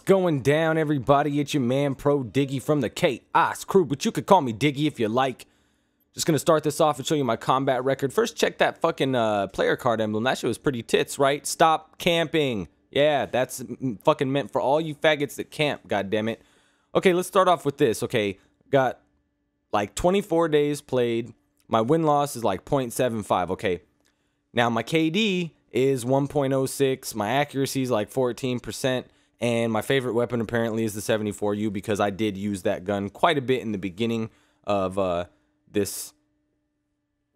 going down, everybody? It's your man, Pro Diggy from the Chaos Crew, but you could call me Diggy if you like. Just gonna start this off and show you my combat record. First, check that fucking player card emblem. That shit was pretty tits, right? Stop camping. Yeah, that's fucking meant for all you faggots that camp, goddammit. Okay, let's start off with this. Okay, got like 24 days played. My win-loss is like 0.75, okay? Now, my KD is 1.06. My accuracy is like 14%. And my favorite weapon apparently is the 74U because I did use that gun quite a bit in the beginning of this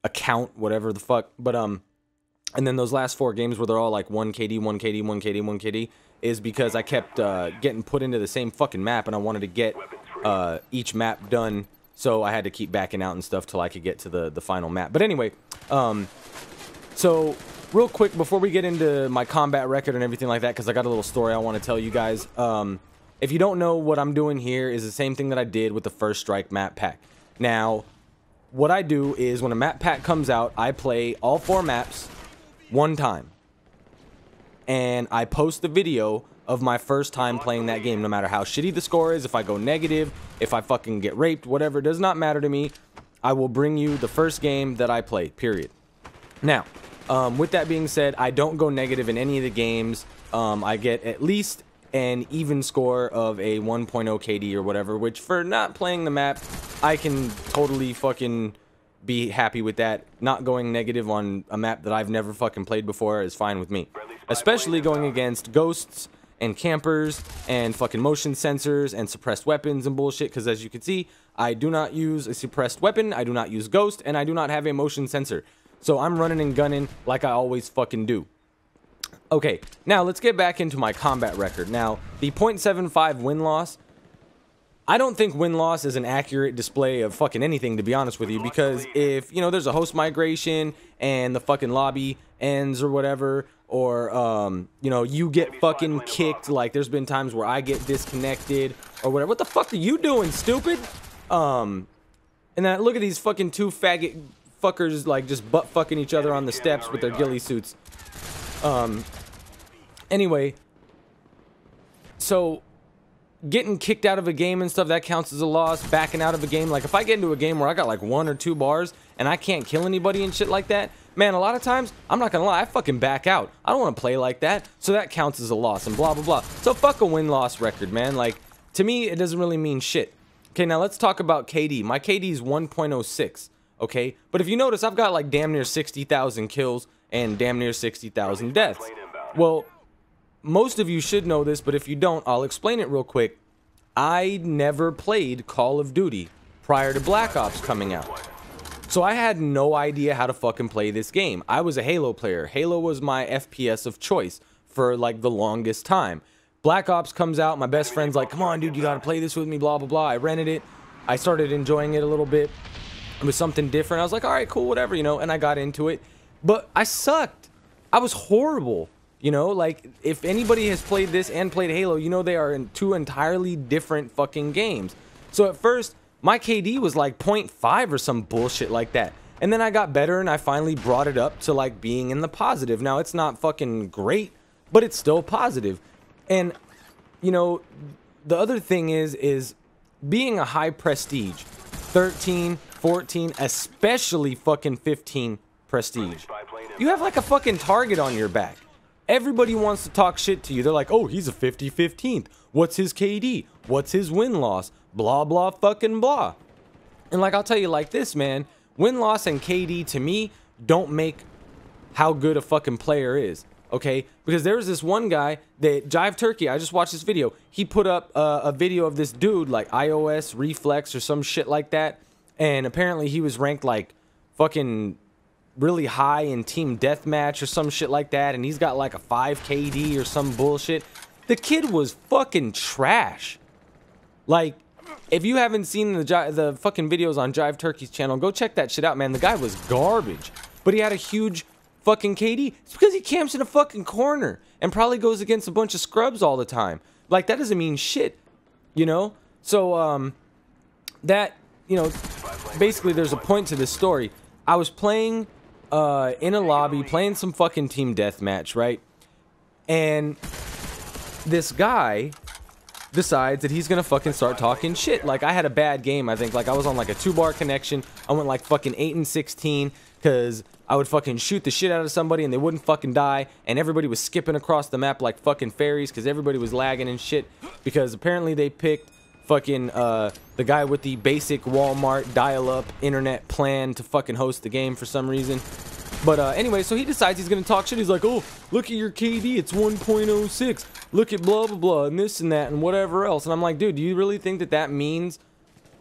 account, whatever the fuck. But and then those last 4 games where they're all like 1 KD, 1 KD, 1 KD, 1 KD is because I kept getting put into the same fucking map and I wanted to get each map done, so I had to keep backing out and stuff till I could get to the final map. But anyway, so real quick before we get into my combat record and everything like that, because I got a little story I want to tell you guys. If you don't know, what I'm doing here is the same thing that I did with the First Strike map pack. Now, what I do is when a map pack comes out, I play all 4 maps one time. And I post the video of my first time playing that game, no matter how shitty the score is, if I go negative, if I fucking get raped, whatever, it does not matter to me. I will bring you the first game that I play, period. Now, with that being said, I don't go negative in any of the games. I get at least an even score of a 1.0 KD or whatever, which for not playing the map, I can totally fucking be happy with that. Not going negative on a map that I've never fucking played before is fine with me. Especially going against ghosts and campers and fucking motion sensors and suppressed weapons and bullshit, because as you can see, I do not use a suppressed weapon, I do not use ghost, and I do not have a motion sensor. So I'm running and gunning like I always fucking do. Okay, now let's get back into my combat record. Now, the 0.75 win-loss, I don't think win-loss is an accurate display of fucking anything, to be honest with you, because if, you know, there's a host migration and the fucking lobby ends or whatever, or, you know, you get fucking kicked, like there's been times where I get disconnected or whatever. What the fuck are you doing, stupid? And then look at these fucking 2 faggot fuckers, like, just butt fucking each other on the steps with their ghillie suits. Anyway, so getting kicked out of a game and stuff, that counts as a loss. Backing out of a game, like if I get into a game where I got like 1 or 2 bars and I can't kill anybody and shit like that, man, a lot of times, I'm not gonna lie, I fucking back out. I don't want to play like that, so that counts as a loss and blah blah blah. So fuck a win-loss record, man. Like, to me, it doesn't really mean shit. Okay, now let's talk about KD. My KD is 1.06. Okay, but if you notice, I've got like damn near 60,000 kills and damn near 60,000 deaths. Well, most of you should know this, but if you don't, I'll explain it real quick. I never played Call of Duty prior to Black Ops coming out. So I had no idea how to fucking play this game. I was a Halo player. Halo was my FPS of choice for like the longest time. Black Ops comes out, my best friend's like, come on dude, you gotta play this with me, blah blah blah. I rented it, I started enjoying it a little bit. It was something different. I was like, alright, cool, whatever, you know, and I got into it. But I sucked. I was horrible. You know, like, if anybody has played this and played Halo, you know they are in 2 entirely different fucking games. So at first, my KD was like 0.5 or some bullshit like that. And then I got better and I finally brought it up to like being in the positive. Now, it's not fucking great, but it's still positive. And, you know, the other thing is being a high prestige, 13, 14, especially fucking 15 prestige, you have like a fucking target on your back. Everybody wants to talk shit to you. They're like, oh, he's a 50-15th. What's his KD? What's his win-loss? Blah, blah, fucking blah. And like, I'll tell you like this, man. Win-loss and KD, to me, don't make how good a fucking player is. Okay? Because there was this one guy that, Jive Turkey, I just watched this video. He put up a video of this dude, like iOS Reflex or some shit like that. And apparently he was ranked like fucking really high in team deathmatch or some shit like that, and he's got like a 5 KD or some bullshit. The kid was fucking trash. Like, if you haven't seen the fucking videos on Jive Turkey's channel, go check that shit out, man. The guy was garbage, but he had a huge fucking KD. It's because he camps in a fucking corner and probably goes against a bunch of scrubs all the time. Like, that doesn't mean shit, you know? So, that, you know, basically there's a point to this story. I was playing in a lobby, playing some fucking team deathmatch, right? And this guy decides that he's gonna fucking start talking shit. Like, I had a bad game, I think. Like, I was on like a 2-bar connection. I went like fucking 8 and 16 because I would fucking shoot the shit out of somebody and they wouldn't fucking die, and everybody was skipping across the map like fucking fairies because everybody was lagging and shit, because apparently they picked fucking the guy with the basic Walmart dial-up internet plan to fucking host the game for some reason. But anyway, so he decides he's gonna talk shit. He's like, oh, look at your KD, it's 1.06. Look at blah blah blah and this and that and whatever else. And I'm like, dude, do you really think that that means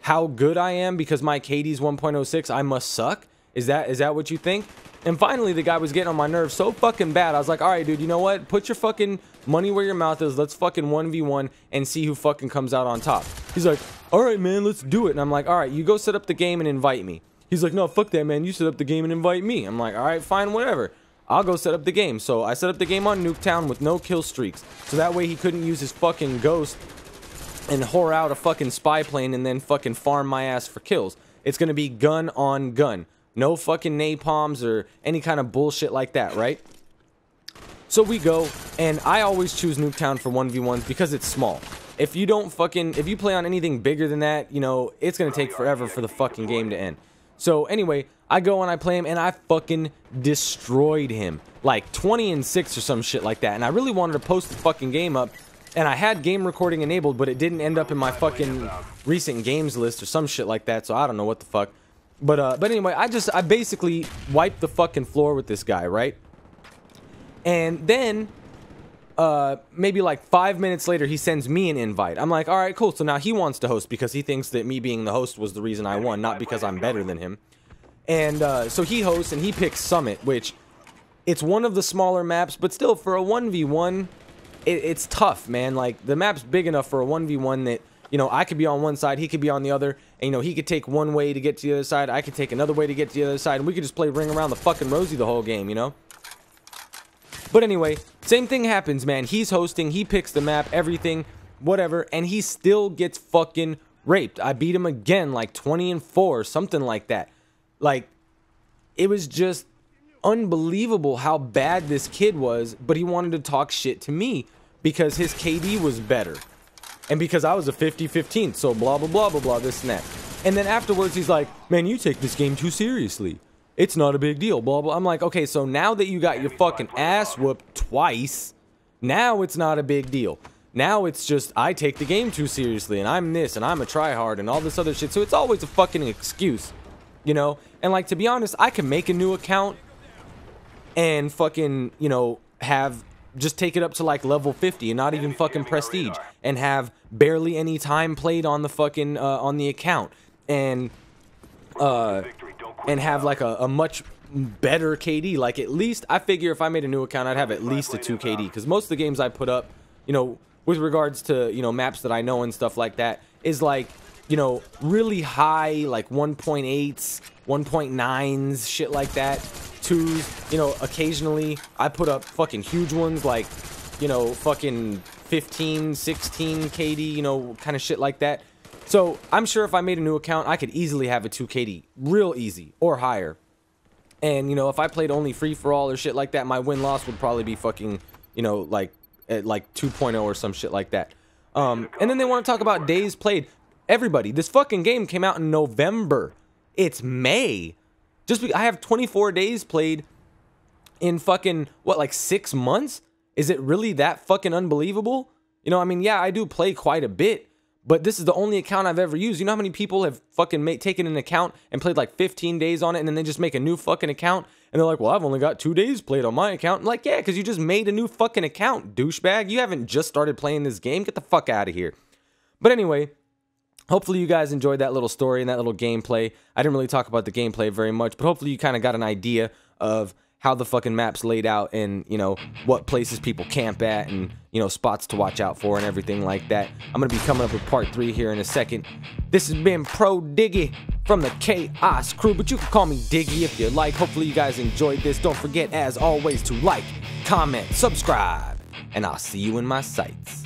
how good I am because my KD's 1.06? I must suck? Is that what you think? And finally, the guy was getting on my nerves so fucking bad. I was like, all right, dude, you know what? Put your fucking money where your mouth is. Let's fucking 1v1 and see who fucking comes out on top. He's like, all right, man, let's do it. And I'm like, all right, you go set up the game and invite me. He's like, no, fuck that, man. You set up the game and invite me. I'm like, all right, fine, whatever. I'll go set up the game. So I set up the game on Nuketown with no kill streaks. So that way he couldn't use his fucking ghost and whore out a fucking spy plane and then fucking farm my ass for kills. It's going to be gun on gun. No fucking napalms or any kind of bullshit like that, right? So we go, and I always choose Nuketown for 1v1s because it's small. If you play on anything bigger than that, you know, it's going to take forever for the fucking game to end. So anyway, I go and I play him, and I fucking destroyed him. Like 20 and 6 or some shit like that. And I really wanted to post the fucking game up, and I had game recording enabled, but it didn't end up in my fucking recent games list or some shit like that, so I don't know what the fuck. But anyway, I basically wiped the fucking floor with this guy, right? And then, maybe like 5 minutes later, he sends me an invite. I'm like, all right, cool. So now he wants to host because he thinks that me being the host was the reason I won, not because I'm better than him. And so he hosts and he picks Summit, which it's one of the smaller maps, but still for a 1v1, it's tough, man. Like, the map's big enough for a 1v1 that, you know, I could be on one side, he could be on the other, and, you know, he could take one way to get to the other side, I could take another way to get to the other side, and we could just play ring around the fucking rosy the whole game, you know? But anyway, same thing happens, man. He's hosting, he picks the map, everything, whatever, and he still gets fucking raped. I beat him again, like 20 and 4, something like that. Like, it was just unbelievable how bad this kid was, but he wanted to talk shit to me because his KD was better. And because I was a 50-15, so blah, blah, blah, blah, blah, this and that. And then afterwards, he's like, man, you take this game too seriously. It's not a big deal, blah, blah. I'm like, okay, so now that you got your fucking ass whooped twice, now it's not a big deal. Now it's just, I take the game too seriously, and I'm this, and I'm a tryhard, and all this other shit. So it's always a fucking excuse, you know? And, like, to be honest, I can make a new account and fucking, you know, just take it up to like level 50 and not even fucking prestige, and have barely any time played on the fucking on the account, and have like a much better KD. Like, at least I figure if I made a new account, I'd have at least a 2 KD, because most of the games I put up, you know, with regards to, you know, maps that I know and stuff like that, is like, you know, really high, like 1.8s, 1.9s, shit like that. 2s, you know, occasionally I put up fucking huge ones, like, you know, fucking 15, 16 KD, you know, kind of shit like that. So I'm sure if I made a new account, I could easily have a 2 KD, real easy, or higher. And, you know, if I played only free-for-all or shit like that, my win-loss would probably be fucking, you know, like, at like 2.0 or some shit like that. And then they want to talk about days played. Everybody, this fucking game came out in November. It's May. I have 24 days played in fucking, what, like 6 months? Is it really that fucking unbelievable? You know, I mean, yeah, I do play quite a bit, but this is the only account I've ever used. You know how many people have fucking taken an account and played like 15 days on it, and then they just make a new fucking account, and they're like, well, I've only got 2 days played on my account. I'm like, yeah, because you just made a new fucking account, douchebag. You haven't just started playing this game. Get the fuck out of here. But anyway, hopefully you guys enjoyed that little story and that little gameplay. I didn't really talk about the gameplay very much, but hopefully you kind of got an idea of how the fucking map's laid out, and, you know, what places people camp at, and, you know, spots to watch out for and everything like that. I'm going to be coming up with part 3 here in a second. This has been Pro Diggy from the Chaos Crew, but you can call me Diggy if you like. Hopefully you guys enjoyed this. Don't forget, as always, to like, comment, subscribe, and I'll see you in my sights.